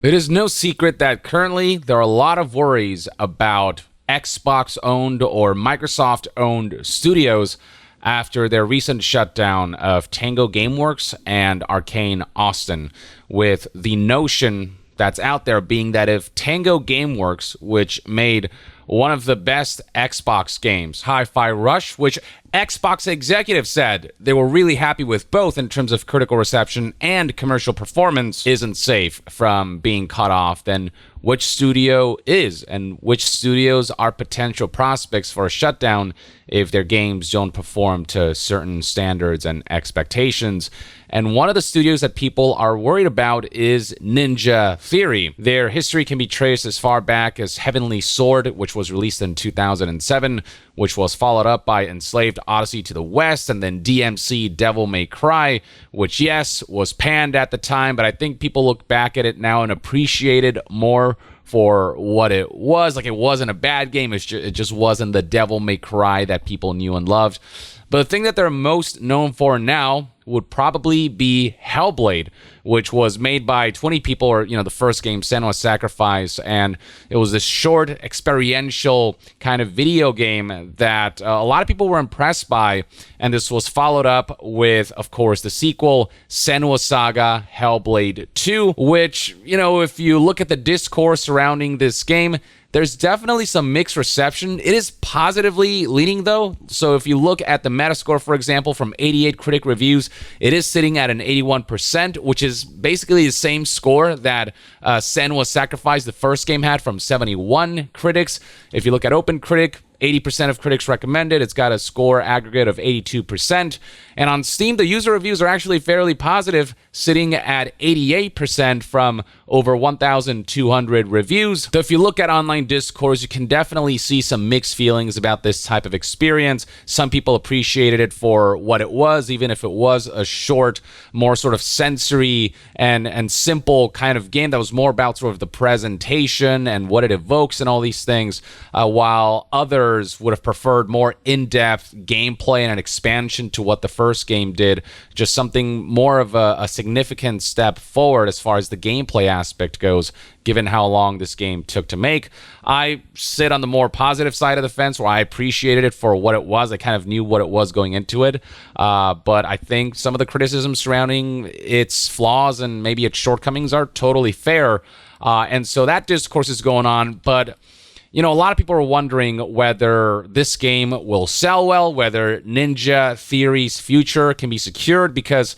It is no secret that currently there are a lot of worries about Xbox owned or Microsoft owned studios after their recent shutdown of Tango Gameworks and Arcane Austin, with the notion that's out there being that if Tango Gameworks, which made one of the best Xbox games, Hi-Fi Rush, which Xbox executives said they were really happy with both in terms of critical reception and commercial performance, isn't safe from being cut off, then which studio is, and which studios are potential prospects for a shutdown if their games don't perform to certain standards and expectations. And one of the studios that people are worried about is Ninja Theory. Their history can be traced as far back as Heavenly Sword, which was released in 2007, which was followed up by Enslaved Odyssey to the West, and then DMC Devil May Cry, which, yes, was panned at the time, but I think people look back at it now and appreciate it more for what it was. Like, it wasn't a bad game, it just wasn't the Devil May Cry that people knew and loved. But the thing that they're most known for now would probably be Hellblade, which was made by 20 people, or, the first game, Senua's Sacrifice, and it was this short, experiential kind of video game that a lot of people were impressed by, and this was followed up with, of course, the sequel, Senua's Saga Hellblade 2, which, if you look at the discourse surrounding this game, there's definitely some mixed reception. It is positively leaning, though. So if you look at the Metascore, for example, from 88 critic reviews, it is sitting at an 81%, which is basically the same score that Senua's Sacrifice, the first game, had from 71 critics. If you look at OpenCritic, 80% of critics recommend it. It's got a score aggregate of 82%. And on Steam, the user reviews are actually fairly positive, sitting at 88% from over 1,200 reviews. So if you look at online discourse, you can definitely see some mixed feelings about this type of experience. Some people appreciated it for what it was, even if it was a short, more sort of sensory and simple kind of game that was more about sort of the presentation and what it evokes and all these things, while others would have preferred more in-depth gameplay and an expansion to what the first game did, just something more of a significant step forward as far as the gameplay aspect goes, given how long this game took to make. I sit on the more positive side of the fence, where I appreciated it for what it was. I kind of knew what it was going into it, but I think some of the criticisms surrounding its flaws and maybe its shortcomings are totally fair, and so that discourse is going on, but a lot of people are wondering whether this game will sell well, whether Ninja Theory's future can be secured, because,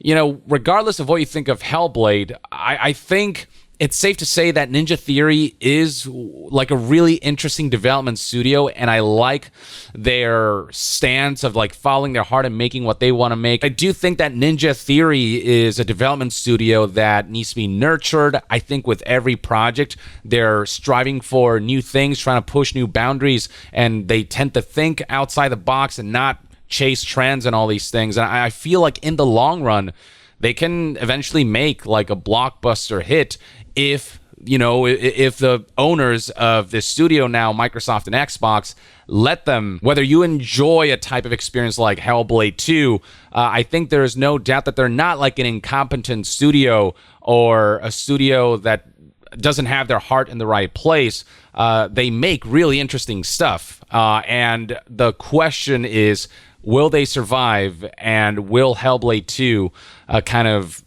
regardless of what you think of Hellblade, I think it's safe to say that Ninja Theory is like a really interesting development studio, and I like their stance of like following their heart and making what they want to make. I do think that Ninja Theory is a development studio that needs to be nurtured. I think with every project, they're striving for new things, trying to push new boundaries, and they tend to think outside the box and not chase trends and all these things. And I feel like in the long run, they can eventually make like a blockbuster hit if the owners of this studio now, Microsoft and Xbox, let them. Whether you enjoy a type of experience like Hellblade 2, I think there's no doubt that they're not like an incompetent studio or a studio that doesn't have their heart in the right place. They make really interesting stuff, and the question is, will they survive, and will Hellblade 2 kind of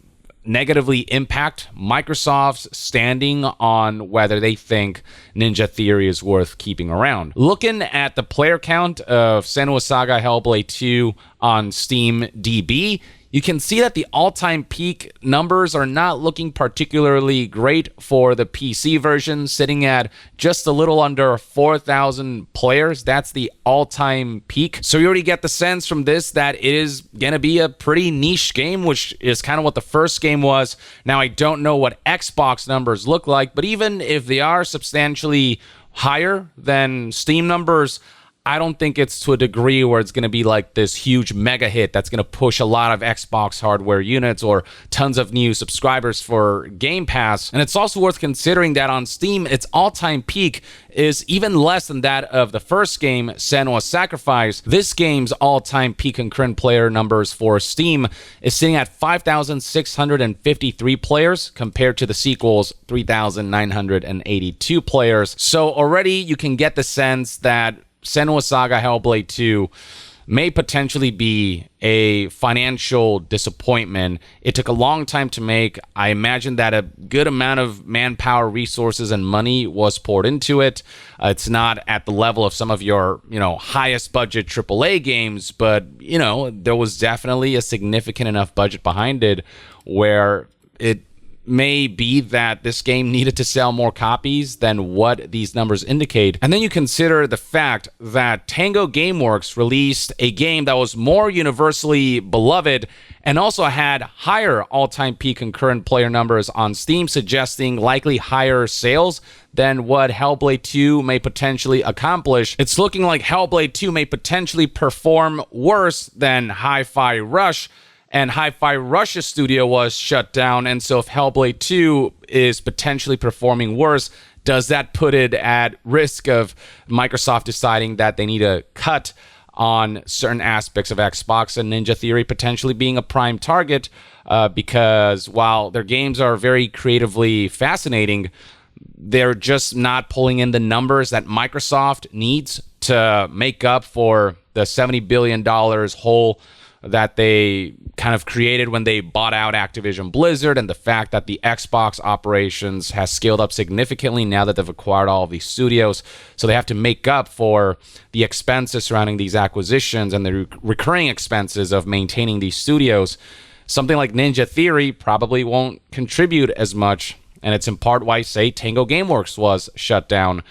negatively impact Microsoft's standing on whether they think Ninja Theory is worth keeping around? Looking at the player count of Senua's Saga Hellblade 2 on Steam DB, you can see that the all-time peak numbers are not looking particularly great for the PC version, sitting at just a little under 4,000 players. That's the all-time peak. So you already get the sense from this that it is going to be a pretty niche game, which is kind of what the first game was. Now, I don't know what Xbox numbers look like, but even if they are substantially higher than Steam numbers, I don't think it's to a degree where it's going to be like this huge mega hit that's going to push a lot of Xbox hardware units or tons of new subscribers for Game Pass. And it's also worth considering that on Steam, its all-time peak is even less than that of the first game, Senua's Sacrifice. This game's all-time peak concurrent player numbers for Steam is sitting at 5,653 players compared to the sequel's 3,982 players. So already you can get the sense that Senua's Saga Hellblade 2 may potentially be a financial disappointment. It took a long time to make. I imagine that a good amount of manpower, resources, and money was poured into it. It's not at the level of some of your, highest budget AAA games, but, there was definitely a significant enough budget behind it where it may be that this game needed to sell more copies than what these numbers indicate. And then you consider the fact that Tango Gameworks released a game that was more universally beloved and also had higher all-time peak concurrent player numbers on Steam, suggesting likely higher sales than what Hellblade 2 may potentially accomplish. It's looking like Hellblade 2 may potentially perform worse than Hi-Fi Rush, and Hi-Fi Rush's studio was shut down. And so if Hellblade 2 is potentially performing worse, does that put it at risk of Microsoft deciding that they need to cut on certain aspects of Xbox and Ninja Theory potentially being a prime target? Because while their games are very creatively fascinating, they're just not pulling in the numbers that Microsoft needs to make up for the $70 billion hole that they kind of created when they bought out Activision Blizzard, and the fact that the Xbox operations has scaled up significantly now that they've acquired all of these studios. So they have to make up for the expenses surrounding these acquisitions and the recurring expenses of maintaining these studios. Something like Ninja Theory probably won't contribute as much. And it's in part why, say, Tango Gameworks was shut down,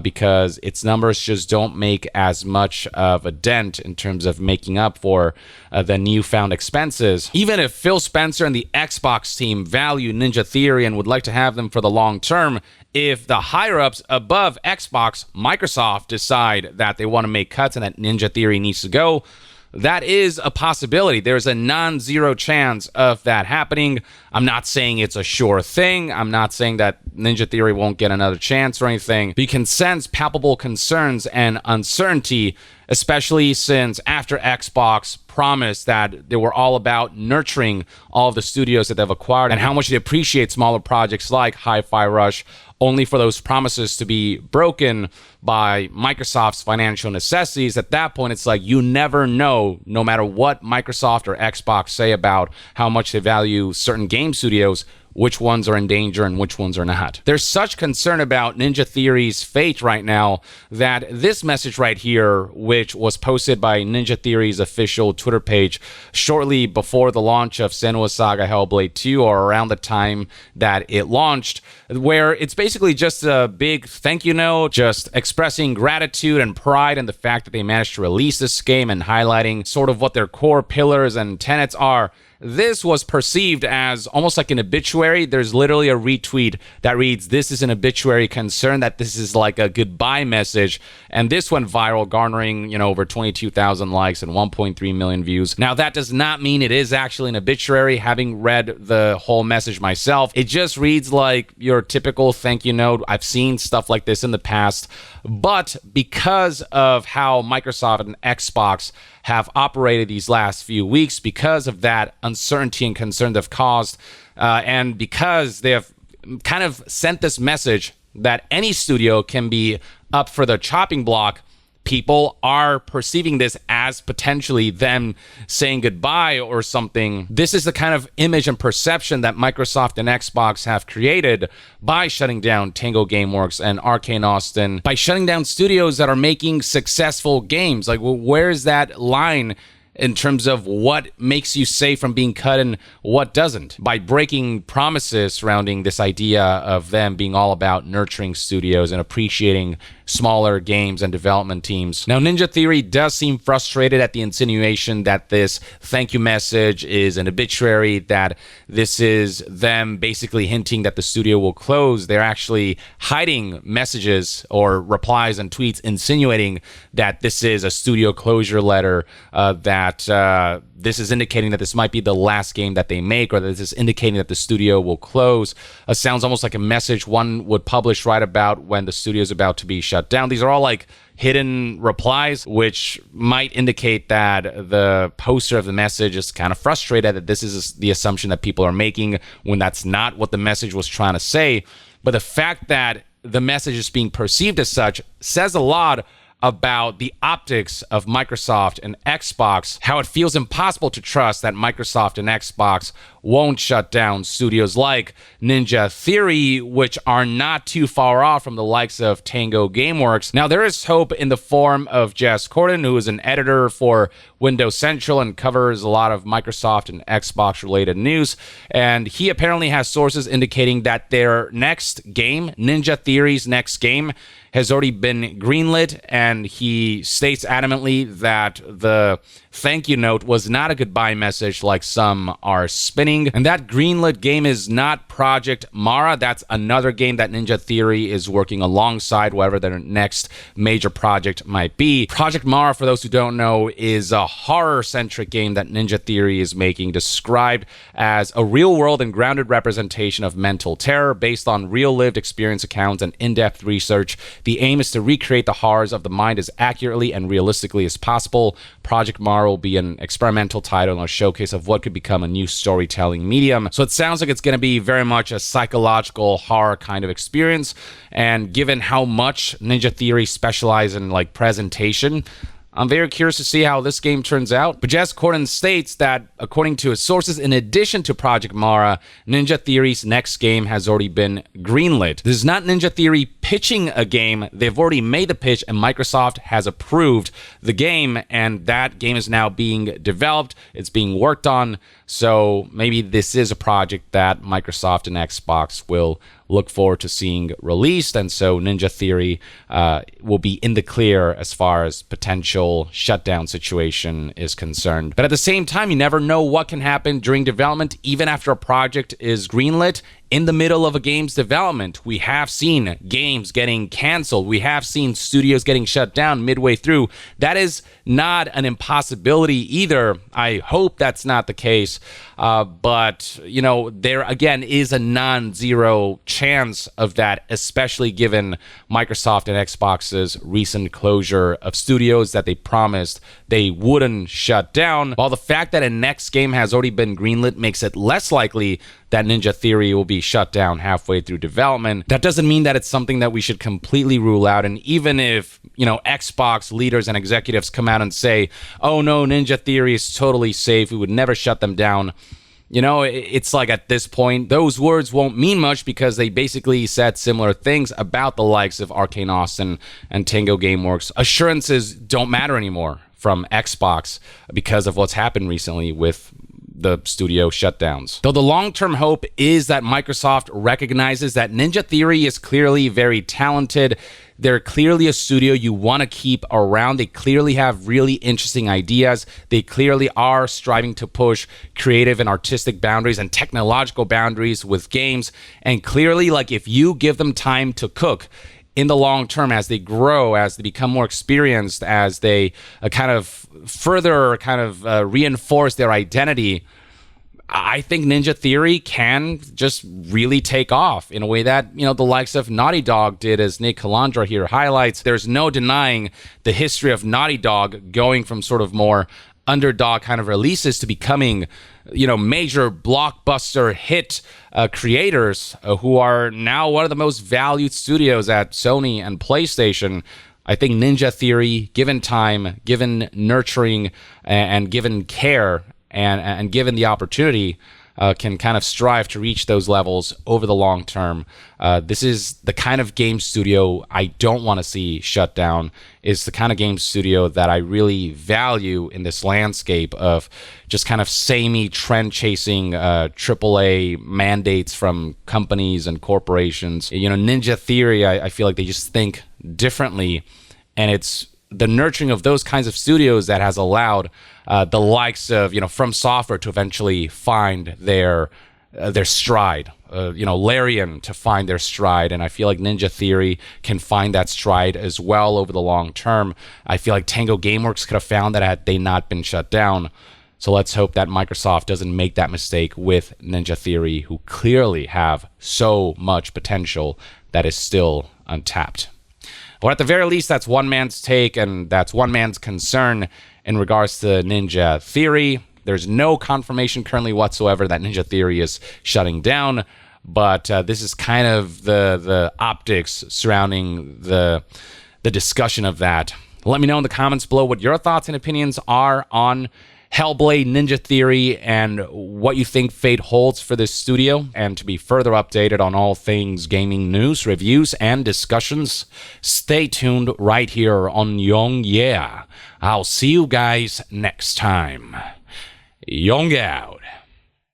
because its numbers just don't make as much of a dent in terms of making up for the newfound expenses. Even if Phil Spencer and the Xbox team value Ninja Theory and would like to have them for the long term, if the higher-ups above Xbox, Microsoft, decide that they want to make cuts and that Ninja Theory needs to go, that is a possibility. There's a non-zero chance of that happening. I'm not saying it's a sure thing. I'm not saying that Ninja Theory won't get another chance or anything. But you can sense palpable concerns and uncertainty, especially since after Xbox promised that they were all about nurturing all of the studios that they've acquired and how much they appreciate smaller projects like Hi-Fi Rush, only for those promises to be broken by Microsoft's financial necessities. At that point, it's like you never know, no matter what Microsoft or Xbox say about how much they value certain game studios, which ones are in danger and which ones are not. There's such concern about Ninja Theory's fate right now that this message right here, which was posted by Ninja Theory's official Twitter page shortly before the launch of Senua's Saga Hellblade 2, or around the time that it launched, where it's basically just a big thank you note, just expressing gratitude and pride in the fact that they managed to release this game and highlighting sort of what their core pillars and tenets are. This was perceived as almost like an obituary. There's literally a retweet that reads, "This is an obituary concern," that this is like a goodbye message. And this went viral, garnering, over 22,000 likes and 1.3 million views. Now, that does not mean it is actually an obituary. Having read the whole message myself, it just reads like your typical thank you note. I've seen stuff like this in the past. But because of how Microsoft and Xbox have operated these last few weeks, because of that uncertainty and concern they've caused, and because they have kind of sent this message that any studio can be up for the chopping block, people are perceiving this as potentially them saying goodbye or something. This is the kind of image and perception that Microsoft and Xbox have created by shutting down Tango Gameworks and Arcane Austin, by shutting down studios that are making successful games. Like, well, where's that line in terms of what makes you safe from being cut and what doesn't? By breaking promises surrounding this idea of them being all about nurturing studios and appreciating smaller games and development teams. Now, Ninja Theory does seem frustrated at the insinuation that this thank you message is an obituary, that this is them basically hinting that the studio will close. They're actually hiding messages or replies and tweets insinuating that this is a studio closure letter, that this is indicating that this might be the last game that they make, or that this is indicating that the studio will close. Sounds almost like a message one would publish right about when the studio is about to be shut down. These are all like hidden replies, which might indicate that the poster of the message is kind of frustrated that this is the assumption that people are making when that's not what the message was trying to say. But the fact that the message is being perceived as such says a lot about the optics of Microsoft and Xbox, how it feels impossible to trust that Microsoft and Xbox won't shut down studios like Ninja Theory, which are not too far off from the likes of Tango Gameworks. Now, there is hope in the form of Jess Corden, who is an editor for Windows Central and covers a lot of Microsoft and Xbox related news. And he apparently has sources indicating that their next game, Ninja Theory's next game, has already been greenlit, and he states adamantly that the thank you note was not a goodbye message like some are spinning. And that greenlit game is not Project Mara. That's another game that Ninja Theory is working alongside, whatever their next major project might be. Project Mara, for those who don't know, is a horror-centric game that Ninja Theory is making, described as a real-world and grounded representation of mental terror based on real-lived experience accounts and in-depth research. The aim is to recreate the horrors of the mind as accurately and realistically as possible. Project Mara will be an experimental title and a showcase of what could become a new storytelling medium. So it sounds like it's going to be very much a psychological horror kind of experience. And given how much Ninja Theory specializes in like presentation, I'm very curious to see how this game turns out. But Jess Corden states that, according to his sources, in addition to Project Mara, Ninja Theory's next game has already been greenlit. This is not Ninja Theory pitching a game. They've already made the pitch, and Microsoft has approved the game, and that game is now being developed. It's being worked on. So maybe this is a project that Microsoft and Xbox will look forward to seeing released, and so Ninja Theory will be in the clear as far as potential shutdown situation is concerned. But at the same time, you never know what can happen during development, even after a project is greenlit. In the middle of a game's development, we have seen games getting canceled. We have seen studios getting shut down midway through. That is not an impossibility either. I hope that's not the case. But, you know, there again is a non-zero chance of that, especially given Microsoft and Xbox's recent closure of studios that they promised they wouldn't shut down. While the fact that a next game has already been greenlit makes it less likely that Ninja Theory will be shut down halfway through development, that doesn't mean that it's something that we should completely rule out. And even if, you know, Xbox leaders and executives come out and say, oh no, Ninja Theory is totally safe, we would never shut them down, you know, it's like at this point, those words won't mean much because they basically said similar things about the likes of Arcane Austin and Tango Gameworks. Assurances don't matter anymore from Xbox because of what's happened recently with the studio shutdowns. Though the long-term hope is that Microsoft recognizes that Ninja Theory is clearly very talented. They're clearly a studio you want to keep around. They clearly have really interesting ideas. They clearly are striving to push creative and artistic boundaries and technological boundaries with games. And clearly, like, if you give them time to cook in the long term, as they grow, as they become more experienced, as they further reinforce their identity, I think Ninja Theory can just really take off in a way that, you know, the likes of Naughty Dog did, as Nick Calandra here highlights. There's no denying the history of Naughty Dog going from sort of more underdog kind of releases to becoming, you know, major blockbuster hit creators who are now one of the most valued studios at Sony and PlayStation. I think Ninja Theory, given time, given nurturing, and given care, and given the opportunity, can kind of strive to reach those levels over the long term. This is the kind of game studio I don't want to see shut down. Is the kind of game studio that I really value in this landscape of just kind of samey trend chasing AAA mandates from companies and corporations. Ninja Theory, I feel like they just think differently, and it's the nurturing of those kinds of studios that has allowed the likes of From Software to eventually find their stride. Larian to find their stride, and I feel like Ninja Theory can find that stride as well over the long term. I feel like Tango Gameworks could have found that had they not been shut down. So let's hope that Microsoft doesn't make that mistake with Ninja Theory, who clearly have so much potential that is still untapped. Or at the very least, that's one man's take, and that's one man's concern in regards to Ninja Theory. There's no confirmation currently whatsoever that Ninja Theory is shutting down, but this is kind of the optics surrounding the discussion of that. Let me know in the comments below what your thoughts and opinions are on Hellblade, Ninja Theory, and what you think fate holds for this studio. And to be further updated on all things gaming news, reviews, and discussions, stay tuned right here on Young Yeah. I'll see you guys next time. Young out.